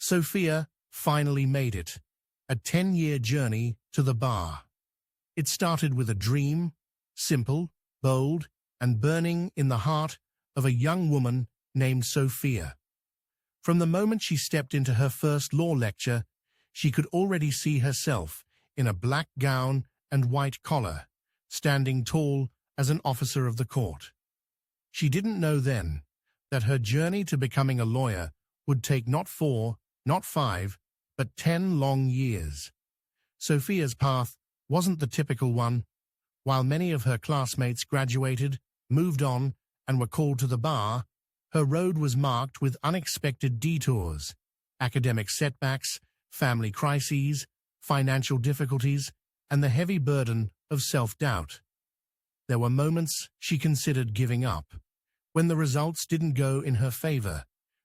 Sophia finally made it, a 10-year journey to the bar. It started with a dream, simple, bold, and burning in the heart of a young woman named Sophia. From the moment she stepped into her first law lecture, she could already see herself in a black gown and white collar, standing tall as an officer of the court. She didn't know then that her journey to becoming a lawyer would take not 4, not 5, but 10 long years. Sophia's path wasn't the typical one. While many of her classmates graduated, moved on, and were called to the bar, her road was marked with unexpected detours, academic setbacks, family crises, financial difficulties, and the heavy burden of self-doubt. There were moments she considered giving up, when the results didn't go in her favor,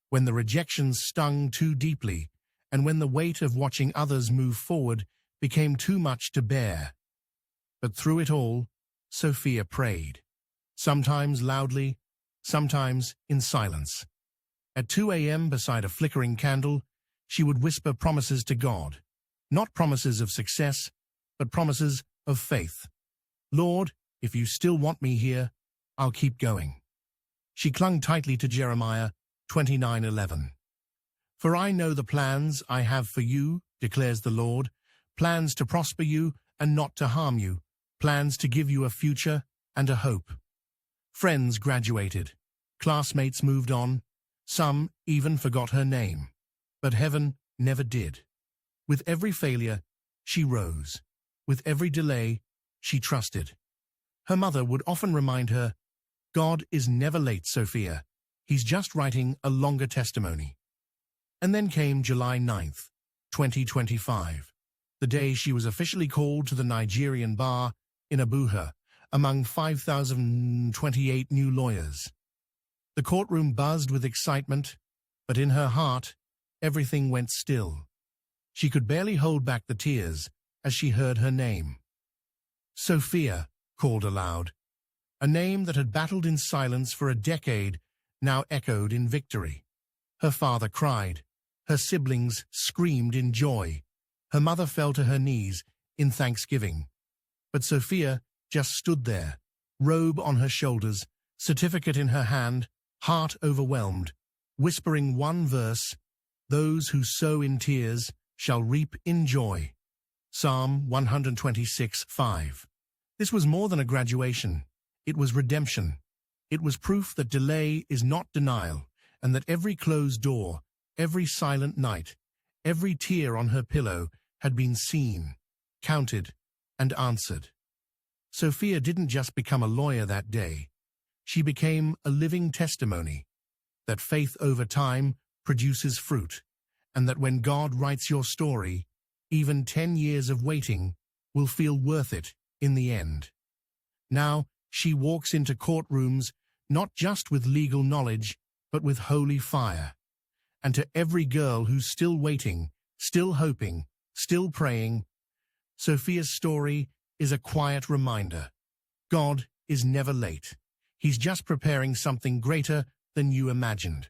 when the rejections stung too deeply, and when the weight of watching others move forward became too much to bear. But through it all, Sophia prayed, sometimes loudly, sometimes in silence. At 2 a.m. beside a flickering candle, she would whisper promises to God, not promises of success, but promises of faith. Lord, if you still want me here, I'll keep going. She clung tightly to Jeremiah 29:11. For I know the plans I have for you, declares the Lord, plans to prosper you and not to harm you, plans to give you a future and a hope. Friends graduated, classmates moved on, some even forgot her name. But heaven never did. With every failure, she rose. With every delay, she trusted. Her mother would often remind her, God is never late, Sophia. He's just writing a longer testimony. And then came July 9th, 2025, the day she was officially called to the Nigerian bar in Abuja, among 5,028 new lawyers. The courtroom buzzed with excitement, but in her heart, everything went still. She could barely hold back the tears as she heard her name. Sophia called aloud. A name that had battled in silence for a decade now echoed in victory. Her father cried. Her siblings screamed in joy. Her mother fell to her knees in thanksgiving. But Sophia just stood there, robe on her shoulders, certificate in her hand, heart overwhelmed, whispering one verse, "Those who sow in tears shall reap in joy." Psalm 126:5. This was more than a graduation. It was redemption. It was proof that delay is not denial, and that every closed door, every silent night, every tear on her pillow had been seen, counted, and answered. Sophia didn't just become a lawyer that day. She became a living testimony that faith over time produces fruit, and that when God writes your story, even 10 years of waiting will feel worth it in the end. Now, she walks into courtrooms not just with legal knowledge, but with holy fire. And to every girl who's still waiting, still hoping, still praying, Sophia's story is a quiet reminder. God is never late. He's just preparing something greater than you imagined.